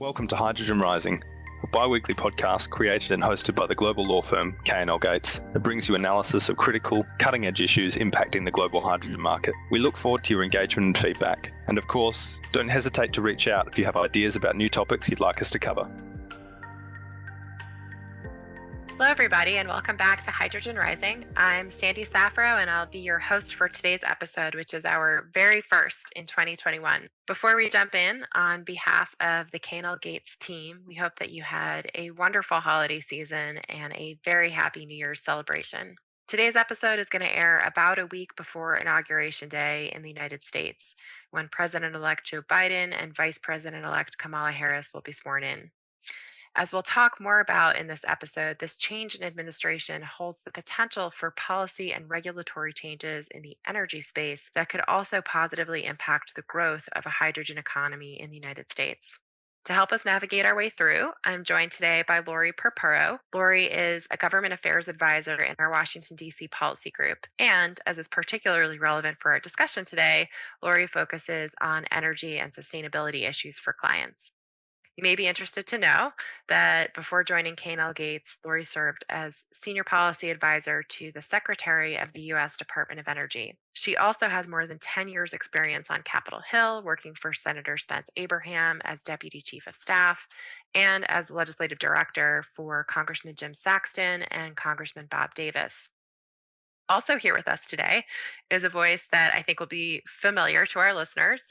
Welcome to Hydrogen Rising, a bi-weekly podcast created and hosted by the global law firm K&L Gates that brings you analysis of critical, cutting-edge issues impacting the global hydrogen market. We look forward to your engagement and feedback. And of course, don't hesitate to reach out if you have ideas about new topics you'd like us to cover. Hello, everybody, and welcome back to Hydrogen Rising. I'm Sandi Safro, and I'll be your host for today's episode, which is our very first in 2021. Before we jump in, on behalf of the K&L Gates team, we hope that you had a wonderful holiday season and a very happy New Year's celebration. Today's episode is going to air about a week before Inauguration Day in the United States, when President-elect Joe Biden and Vice President-elect Kamala Harris will be sworn in. As we'll talk more about in this episode, this change in administration holds the potential for policy and regulatory changes in the energy space that could also positively impact the growth of a hydrogen economy in the United States. To help us navigate our way through, I'm joined today by Laurie Purpuro. Laurie is a government affairs advisor in our Washington, D.C. policy group. And as is particularly relevant for our discussion today, Laurie focuses on energy and sustainability issues for clients. You may be interested to know that before joining K&L Gates, Laurie served as Senior Policy Advisor to the Secretary of the U.S. Department of Energy. She also has more than 10 years' experience on Capitol Hill, working for Senator Spence Abraham as Deputy Chief of Staff and as Legislative Director for Congressman Jim Saxton and Congressman Bob Davis. Also here with us today is a voice that I think will be familiar to our listeners.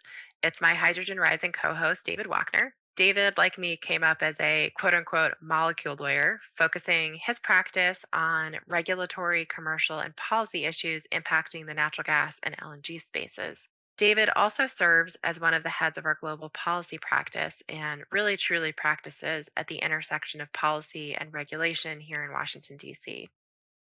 It's my Hydrogen Rising co-host, David Wochner. David, like me, came up as a quote-unquote molecule lawyer, focusing his practice on regulatory, commercial, and policy issues impacting the natural gas and LNG spaces. David also serves as one of the heads of our global policy practice and really truly practices at the intersection of policy and regulation here in Washington, D.C.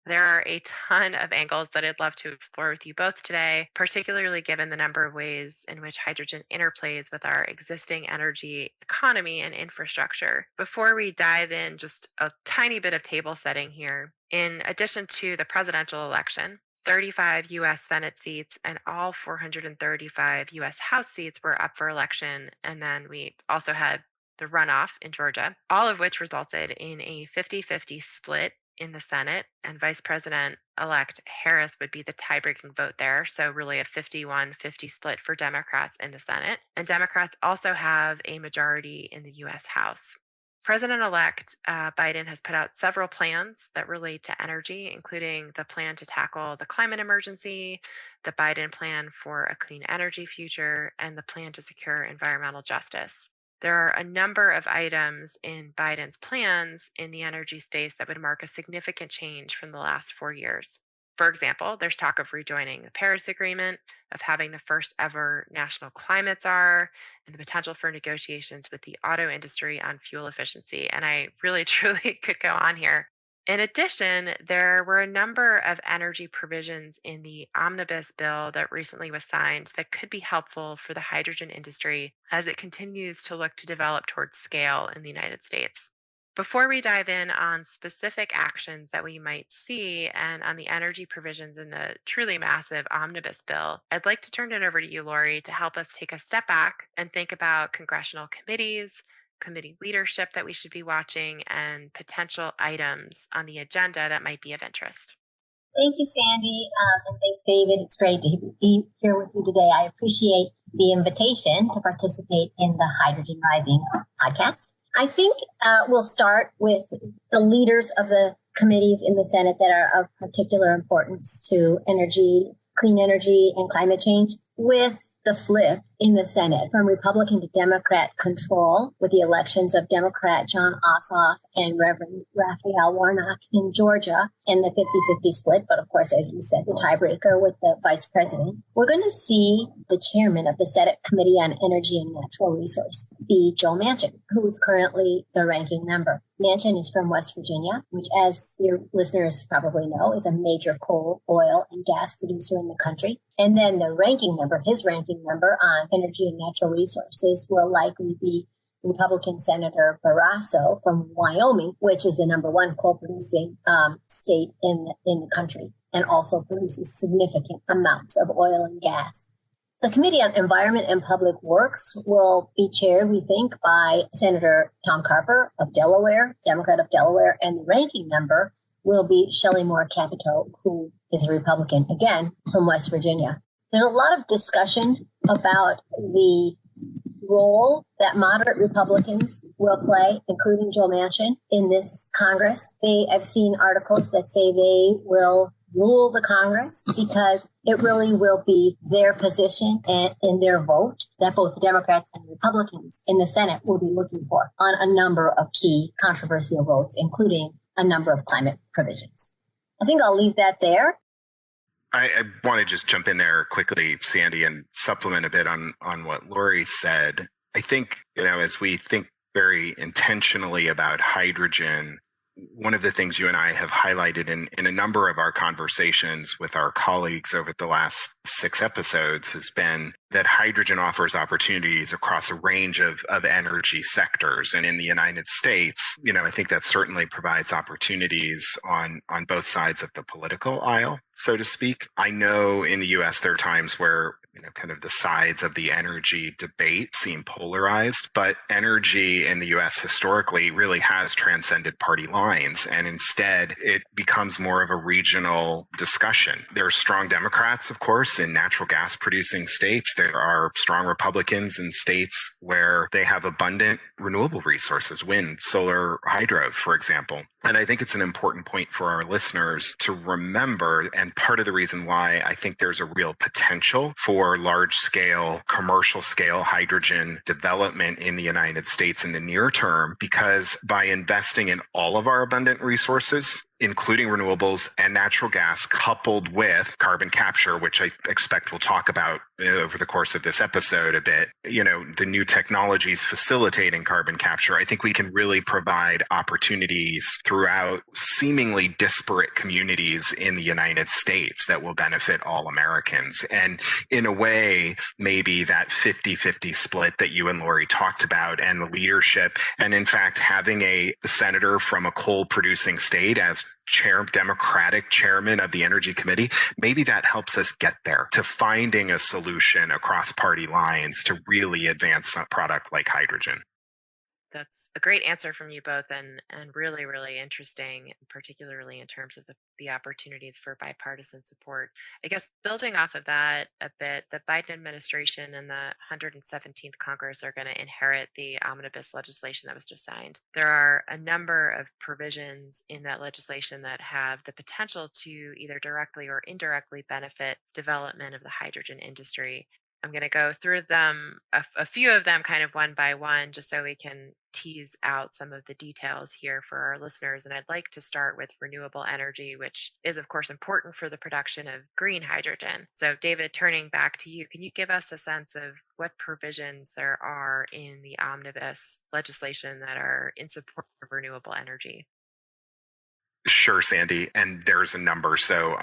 There are a ton of angles that I'd love to explore with you both today, particularly given the number of ways in which hydrogen interplays with our existing energy economy and infrastructure. Before we dive in, just a tiny bit of table setting here. In addition to the presidential election, 35 U.S. Senate seats and all 435 U.S. House seats were up for election, and then we also had the runoff in Georgia, all of which resulted in a 50-50 split in the Senate, and Vice President-elect Harris would be the tie-breaking vote there. So really a 51-50 split for Democrats in the Senate. And Democrats also have a majority in the U.S. House. President-elect Biden has put out several plans that relate to energy, including the plan to tackle the climate emergency, the Biden plan for a clean energy future, and the plan to secure environmental justice. There are a number of items in Biden's plans in the energy space that would mark a significant change from the last 4 years. For example, there's talk of rejoining the Paris Agreement, of having the first ever national climate czar, and the potential for negotiations with the auto industry on fuel efficiency. And I really, truly could go on here. In addition, there were a number of energy provisions in the omnibus bill that recently was signed that could be helpful for the hydrogen industry as it continues to look to develop towards scale in the United States. Before we dive in on specific actions that we might see and on the energy provisions in the truly massive omnibus bill, I'd like to turn it over to you, Laurie, to help us take a step back and think about congressional committees, committee leadership that we should be watching, and potential items on the agenda that might be of interest. Thank you, Sandi, and thanks, David. It's great to be here with you today. I appreciate the invitation to participate in the Hydrogen Rising podcast. I think we'll start with the leaders of the committees in the Senate that are of particular importance to energy, clean energy, and climate change, with the flip in the Senate from Republican to Democrat control with the elections of Democrat Jon Ossoff and Reverend Raphael Warnock in Georgia and the 50-50 split. But of course, as you said, the tiebreaker with the vice president. We're going to see the chairman of the Senate Committee on Energy and Natural Resources be Joe Manchin, who is currently the ranking member. Manchin is from West Virginia, which, as your listeners probably know, is a major coal, oil, and gas producer in the country. And then the ranking member, his ranking member on energy and natural resources, will likely be Republican Senator Barrasso from Wyoming, which is the number one coal-producing state in the country, and also produces significant amounts of oil and gas. The Committee on Environment and Public Works will be chaired, we think, by Senator Tom Carper of Delaware, Democrat of Delaware, and the ranking member will be Shelley Moore Capito, who is a Republican, again, from West Virginia. There's a lot of discussion about the role that moderate Republicans will play, including Joe Manchin, in this Congress. I've seen articles that say they will rule the Congress because it really will be their position and in their vote that both Democrats and Republicans in the Senate will be looking for on a number of key controversial votes, including a number of climate provisions. I think I'll leave that there. I want to just jump in there quickly, Sandi, and supplement a bit on what Laurie said. I think, as we think very intentionally about hydrogen, one of the things you and I have highlighted in a number of our conversations with our colleagues over the last 6 episodes has been that hydrogen offers opportunities across a range of energy sectors. And in the United States, I think that certainly provides opportunities on both sides of the political aisle, so to speak. I know in the US there are times where kind of the sides of the energy debate seem polarized, but energy in the US historically really has transcended party lines. And instead, it becomes more of a regional discussion. There are strong Democrats, of course, in natural gas producing states. There are strong Republicans in states where they have abundant renewable resources, wind, solar, hydro, for example. And I think it's an important point for our listeners to remember. And part of the reason why I think there's a real potential for large scale, commercial scale hydrogen development in the United States in the near term, because by investing in all of our abundant resources, including renewables and natural gas, coupled with carbon capture, which I expect we'll talk about over the course of this episode a bit, the new technologies facilitating carbon capture, I think we can really provide opportunities throughout seemingly disparate communities in the United States that will benefit all Americans. And in a way, maybe that 50-50 split that you and Laurie talked about and the leadership, and in fact, having a senator from a coal producing state as Democratic chairman of the Energy Committee, maybe that helps us get there to finding a solution across party lines to really advance a product like hydrogen. That's a great answer from you both, and really, really interesting, particularly in terms of the opportunities for bipartisan support. I guess building off of that a bit, the Biden administration and the 117th Congress are going to inherit the omnibus legislation that was just signed. There are a number of provisions in that legislation that have the potential to either directly or indirectly benefit development of the hydrogen industry. I'm going to go through them, a few of them kind of one by one, just so we can tease out some of the details here for our listeners. And I'd like to start with renewable energy, which is, of course, important for the production of green hydrogen. So, David, turning back to you, can you give us a sense of what provisions there are in the omnibus legislation that are in support of renewable energy? Sure, Sandi. And there's a number. So,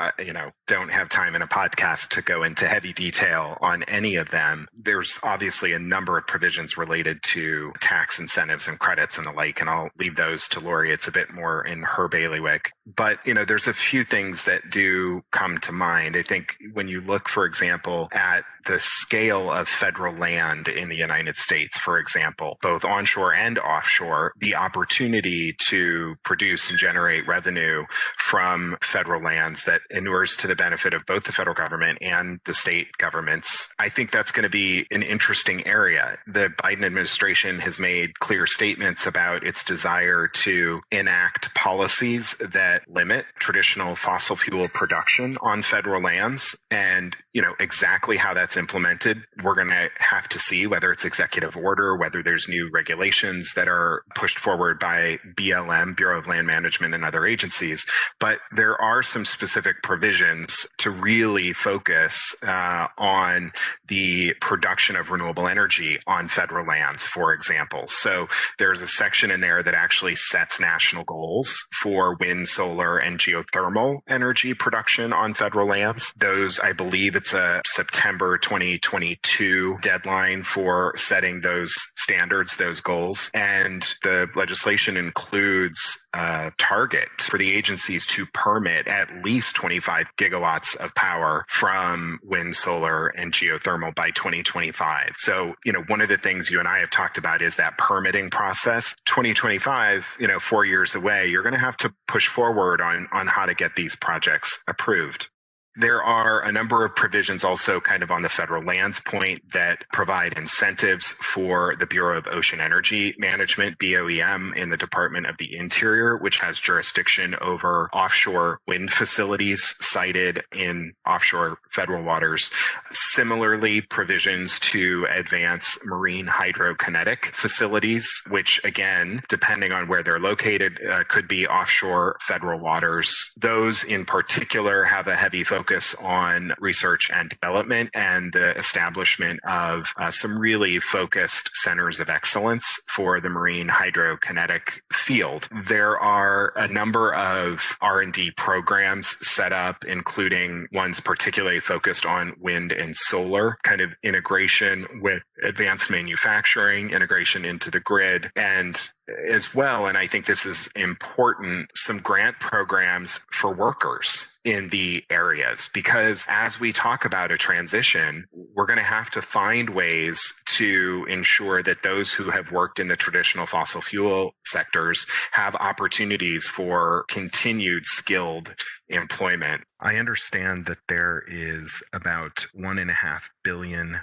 don't have time in a podcast to go into heavy detail on any of them. There's obviously a number of provisions related to tax incentives and credits and the like, and I'll leave those to Laurie. It's a bit more in her bailiwick. But, there's a few things that do come to mind. I think when you look, for example, at the scale of federal land in the United States, for example, both onshore and offshore, the opportunity to produce and generate revenue from federal lands that inures to the benefit of both the federal government and the state governments. I think that's going to be an interesting area. The Biden administration has made clear statements about its desire to enact policies that limit traditional fossil fuel production on federal lands. And, exactly how that's implemented, we're going to have to see whether it's executive order, whether there's new regulations that are pushed forward by BLM, Bureau of Land Management, and other agencies. But there are some specific provisions to really focus on the production of renewable energy on federal lands, for example. So there's a section in there that actually sets national goals for wind, solar, and geothermal energy production on federal lands. Those, I believe it's a September 2022 deadline for setting those standards, those goals. And the legislation includes a target for the the agencies to permit at least 25 gigawatts of power from wind, solar, and geothermal by 2025. So, one of the things you and I have talked about is that permitting process. 2025, 4 years away, you're going to have to push forward on how to get these projects approved. There are a number of provisions also kind of on the federal lands point that provide incentives for the Bureau of Ocean Energy Management, BOEM, in the Department of the Interior, which has jurisdiction over offshore wind facilities sited in offshore federal waters. Similarly, provisions to advance marine hydrokinetic facilities, which again, depending on where they're located, could be offshore federal waters. Those in particular have a heavy focus on research and development and the establishment of some really focused centers of excellence for the marine hydrokinetic field. There are a number of R&D programs set up, including ones particularly focused on wind and solar, kind of integration with advanced manufacturing, integration into the grid, and as well, and I think this is important, some grant programs for workers in the areas, because as we talk about a transition, we're going to have to find ways to ensure that those who have worked in the traditional fossil fuel sectors have opportunities for continued skilled employment. I understand that there is about $1.5 billion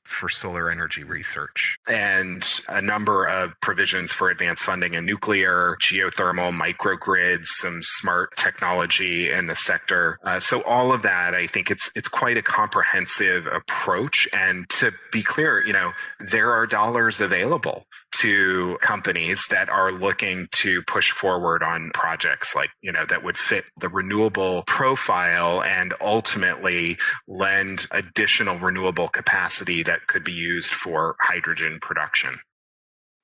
for solar energy research and a number of provisions for advanced funding in nuclear, geothermal, microgrids, some smart technology in the sector. So all of that, I think it's quite a comprehensive approach. And to be clear, there are dollars available to companies that are looking to push forward on projects like, that would fit the renewable profile and ultimately lend additional renewable capacity that could be used for hydrogen production.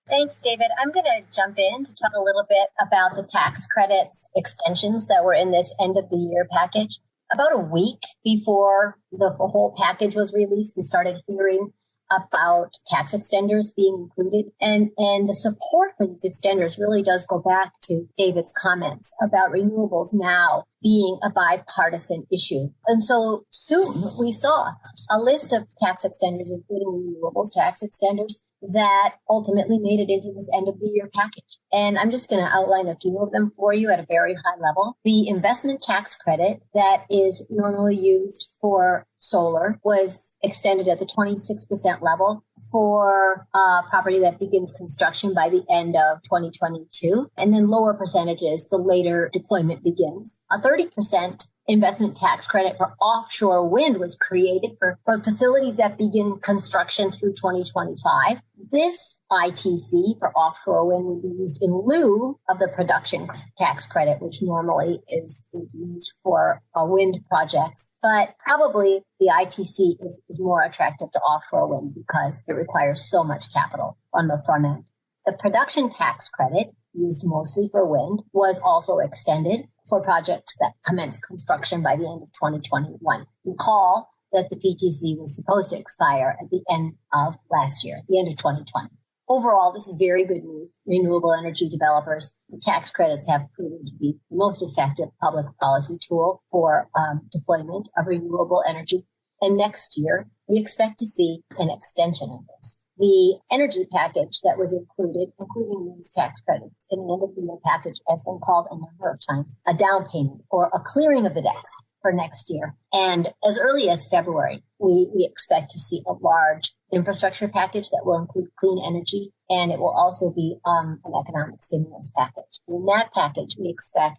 Thanks, David. I'm going to jump in to talk a little bit about the tax credits extensions that were in this end of the year package. About a week before the whole package was released, we started hearing about tax extenders being included. And the support for these extenders really does go back to David's comments about renewables now being a bipartisan issue. And so soon we saw a list of tax extenders, including renewables tax extenders, that ultimately made it into this end of the year package. And I'm just going to outline a few of them for you at a very high level. The investment tax credit that is normally used for solar was extended at the 26% level for property that begins construction by the end of 2022, and then lower percentages the later deployment begins. A 30% investment tax credit for offshore wind was created for facilities that begin construction through 2025. This ITC for offshore wind would be used in lieu of the production tax credit, which normally is used for wind projects. But probably the ITC is more attractive to offshore wind because it requires so much capital on the front end. The production tax credit, used mostly for wind, was also extended for projects that commence construction by the end of 2021. Recall that the PTC was supposed to expire at the end of last year, the end of 2020. Overall, this is very good news. Renewable energy developers, the tax credits have proven to be the most effective public policy tool for deployment of renewable energy. And next year, we expect to see an extension of this. The energy package that was included, including these tax credits in the end of the year package, has been called a number of times a down payment or a clearing of the decks for next year. And as early as February, we expect to see a large infrastructure package that will include clean energy, and it will also be an economic stimulus package. In that package, we expect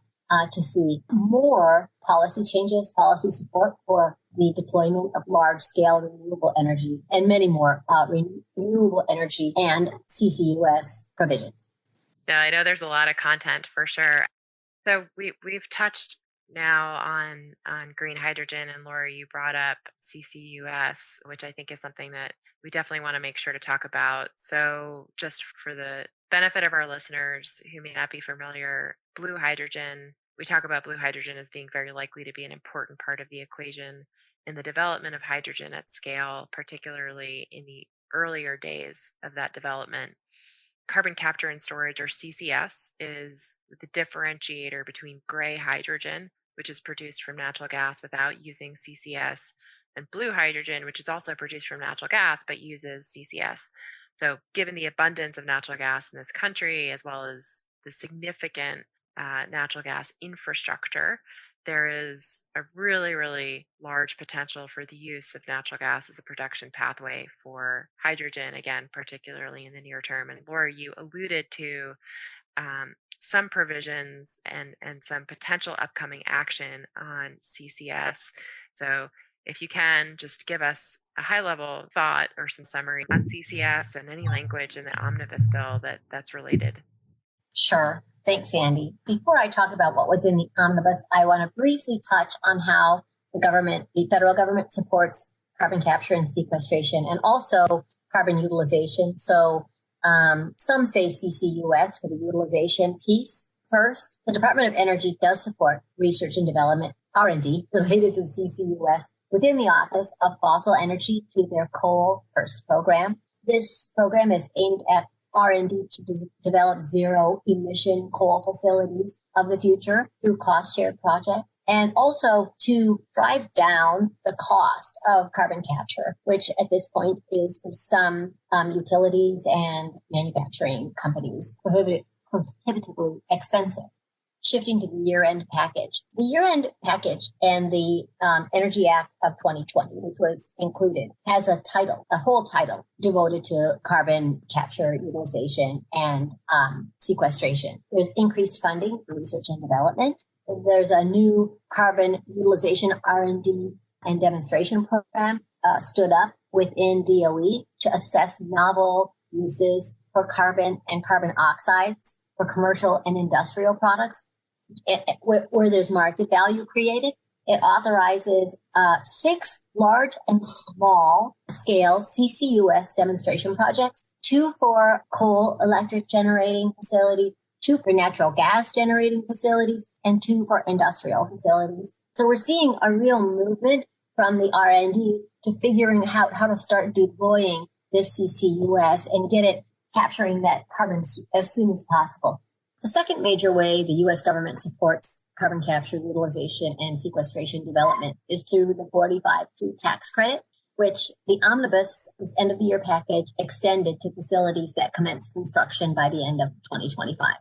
to see more policy changes, policy support for the deployment of large-scale renewable energy, and many more renewable energy and CCUS provisions. No, I know there's a lot of content for sure. So we've touched now on green hydrogen, and Laurie, you brought up CCUS, which I think is something that we definitely want to make sure to talk about. So just for the benefit of our listeners who may not be familiar, blue hydrogen, we talk about blue hydrogen as being very likely to be an important part of the equation in the development of hydrogen at scale, particularly in the earlier days of that development. carbon capture and storage, or CCS, is the differentiator between gray hydrogen, which is produced from natural gas without using CCS, and blue hydrogen, which is also produced from natural gas but uses CCS. So given the abundance of natural gas in this country, as well as the significant natural gas infrastructure, there is a really, really large potential for the use of natural gas as a production pathway for hydrogen, again, particularly in the near term. And Laura, you alluded to some provisions and some potential upcoming action on CCS. So if you can just give us a high-level thought or some summary on CCS and any language in the omnibus bill that's related. Sure. Thanks, Sandy. Before I talk about what was in the omnibus, I want to briefly touch on how the federal government supports carbon capture and sequestration and also carbon utilization. So some say CCUS for the utilization piece. First, the Department of Energy does support research and development, R&D, related to CCUS within the Office of Fossil Energy through their Coal First program. This program is aimed at R&D to develop zero-emission coal facilities of the future through cost-shared projects, and also to drive down the cost of carbon capture, which at this point is for some utilities and manufacturing companies prohibitively expensive. Shifting to the year-end package. The year-end package and the Energy Act of 2020, which was included, has a whole title devoted to carbon capture, utilization, and sequestration. There's increased funding for research and development. There's a new carbon utilization R&D and demonstration program stood up within DOE to assess novel uses for carbon and carbon oxides for commercial and industrial products, where there's market value created. It authorizes 6 large and small scale CCUS demonstration projects, 2 for coal electric generating facilities, 2 for natural gas generating facilities, and 2 for industrial facilities. So we're seeing a real movement from the R&D to figuring out how to start deploying this CCUS and get it capturing that carbon as soon as possible. The second major way the U.S. government supports carbon capture, utilization, and sequestration development is through the 45Q tax credit, which the omnibus, this end-of-the-year package, extended to facilities that commence construction by the end of 2025.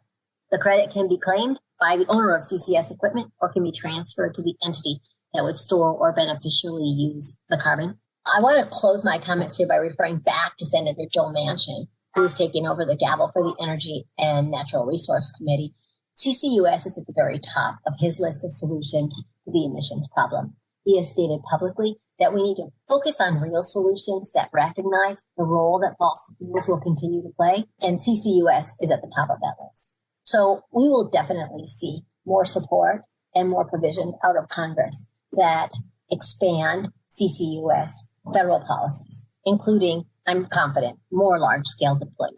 The credit can be claimed by the owner of CCS equipment or can be transferred to the entity that would store or beneficially use the carbon. I want to close my comments here by referring back to Senator Joe Manchin, who is taking over the gavel for the Energy and Natural Resource Committee. CCUS is at the very top of his list of solutions to the emissions problem. He has stated publicly that we need to focus on real solutions that recognize the role that fossil fuels will continue to play, and CCUS is at the top of that list. So we will definitely see more support and more provision out of Congress that expand CCUS federal policies, including, I'm confident, more large-scale deployments.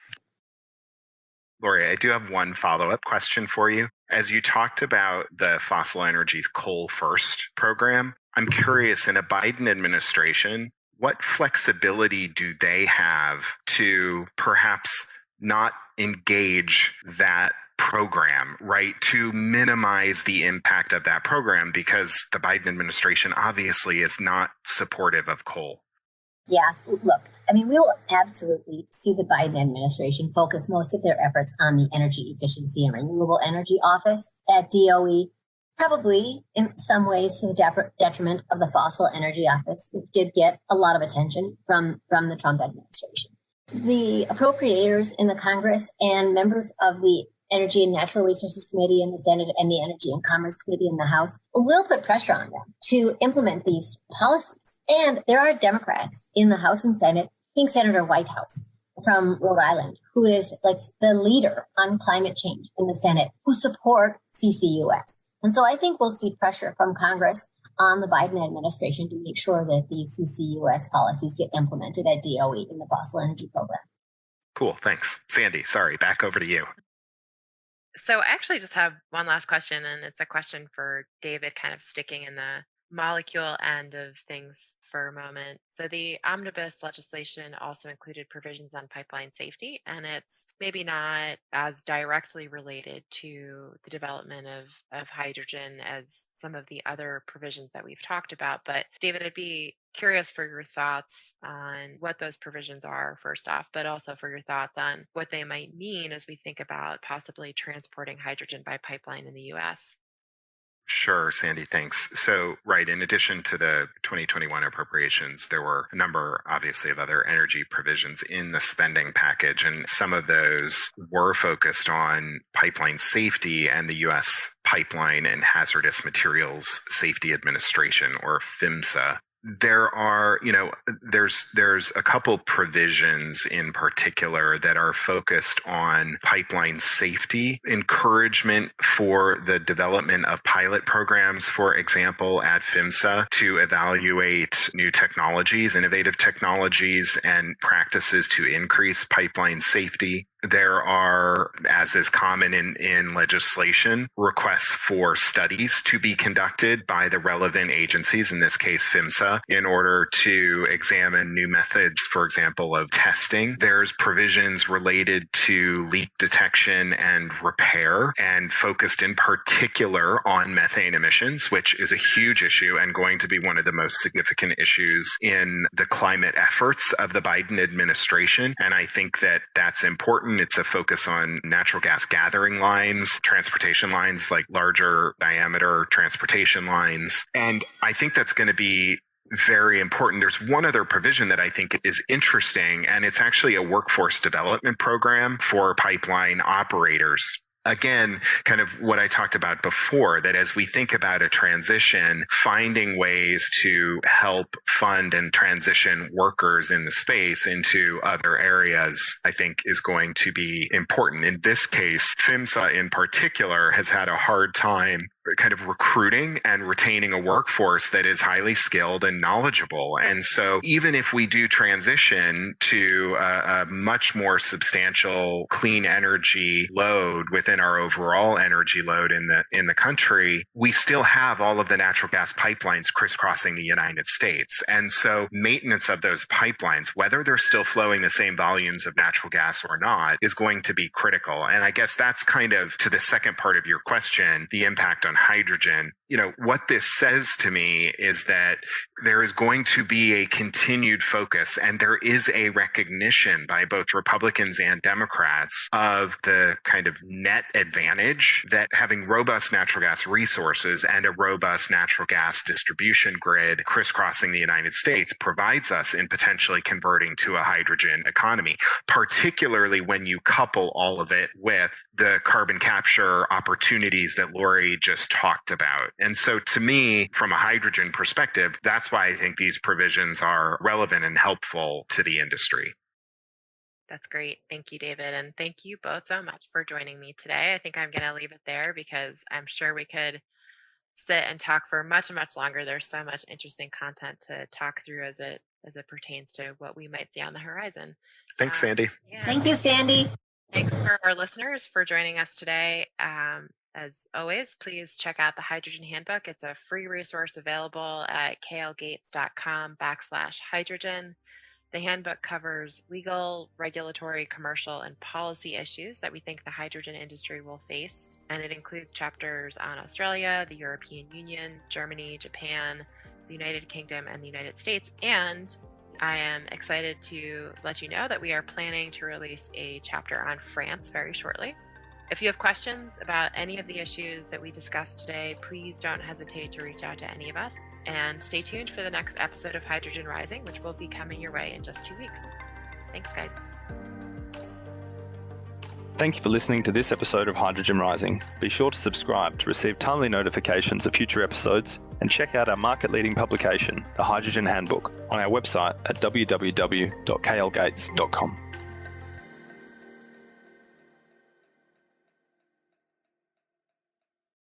Laurie, I do have one follow-up question for you. As you talked about the Fossil Energy's Coal First program, I'm curious, in a Biden administration, what flexibility do they have to perhaps not engage that program, right, to minimize the impact of that program, because the Biden administration obviously is not supportive of coal? Yes, look, I mean, we will absolutely see the Biden administration focus most of their efforts on the Energy Efficiency and Renewable Energy Office at DOE, probably in some ways to the detriment of the Fossil Energy Office, which did get a lot of attention from the Trump administration. The appropriators in the Congress and members of the Energy and Natural Resources Committee in the Senate and the Energy and Commerce Committee in the House will put pressure on them to implement these policies. And there are Democrats in the House and Senate, I think Senator Whitehouse from Rhode Island, who is like the leader on climate change in the Senate, who support CCUS. And so I think we'll see pressure from Congress on the Biden administration to make sure that these CCUS policies get implemented at DOE in the fossil energy program. Cool. Thanks. Sandy, sorry, back over to you. So I actually just have one last question, and it's a question for David, kind of sticking in the molecule end of things for a moment. So the omnibus legislation also included provisions on pipeline safety, and it's maybe not as directly related to the development of hydrogen as some of the other provisions that we've talked about. But David, I'd be curious for your thoughts on what those provisions are, first off, but also for your thoughts on what they might mean as we think about possibly transporting hydrogen by pipeline in the U.S. Sure, Sandy, thanks. So, right, in addition to the 2021 appropriations, there were a number, obviously, of other energy provisions in the spending package, and some of those were focused on pipeline safety and the U.S. Pipeline and Hazardous Materials Safety Administration, or PHMSA. There are, there's a couple provisions in particular that are focused on pipeline safety, encouragement for the development of pilot programs, for example, at PHMSA to evaluate new technologies, innovative technologies, and practices to increase pipeline safety. There are, as is common in legislation, requests for studies to be conducted by the relevant agencies, in this case PHMSA, in order to examine new methods, for example, of testing. There's provisions related to leak detection and repair, and focused in particular on methane emissions, which is a huge issue and going to be one of the most significant issues in the climate efforts of the Biden administration. And I think that that's important. It's a focus on natural gas gathering lines, transportation lines, like larger diameter transportation lines. And I think that's going to be very important. There's one other provision that I think is interesting, and it's actually a workforce development program for pipeline operators. Again, kind of what I talked about before, that as we think about a transition, finding ways to help fund and transition workers in the space into other areas, I think is going to be important. In this case, PHMSA in particular has had a hard time kind of recruiting and retaining a workforce that is highly skilled and knowledgeable. And so even if we do transition to a much more substantial clean energy load within our overall energy load in the country, we still have all of the natural gas pipelines crisscrossing the United States. And so maintenance of those pipelines, whether they're still flowing the same volumes of natural gas or not, is going to be critical. And I guess that's kind of, to the second part of your question, the impact on hydrogen. What this says to me is that there is going to be a continued focus, and there is a recognition by both Republicans and Democrats of the kind of net advantage that having robust natural gas resources and a robust natural gas distribution grid crisscrossing the United States provides us in potentially converting to a hydrogen economy, particularly when you couple all of it with the carbon capture opportunities that Laurie just talked about. And so to me, from a hydrogen perspective, that's why I think these provisions are relevant and helpful to the industry. That's great. Thank you, David. And thank you both so much for joining me today. I think I'm going to leave it there because I'm sure we could sit and talk for much, much longer. There's so much interesting content to talk through as it pertains to what we might see on the horizon. Thanks, Sandy. Yeah. Thank you, Sandy. Thanks for our listeners for joining us today. As always, please check out the Hydrogen Handbook. It's a free resource available at klgates.com/hydrogen. The handbook covers legal, regulatory, commercial, and policy issues that we think the hydrogen industry will face. And it includes chapters on Australia, the European Union, Germany, Japan, the United Kingdom, and the United States. And I am excited to let you know that we are planning to release a chapter on France very shortly. If you have questions about any of the issues that we discussed today, please don't hesitate to reach out to any of us. And stay tuned for the next episode of Hydrogen Rising, which will be coming your way in just 2 weeks. Thanks, guys. Thank you for listening to this episode of Hydrogen Rising. Be sure to subscribe to receive timely notifications of future episodes, and check out our market-leading publication, the Hydrogen Handbook, on our website at www.klgates.com.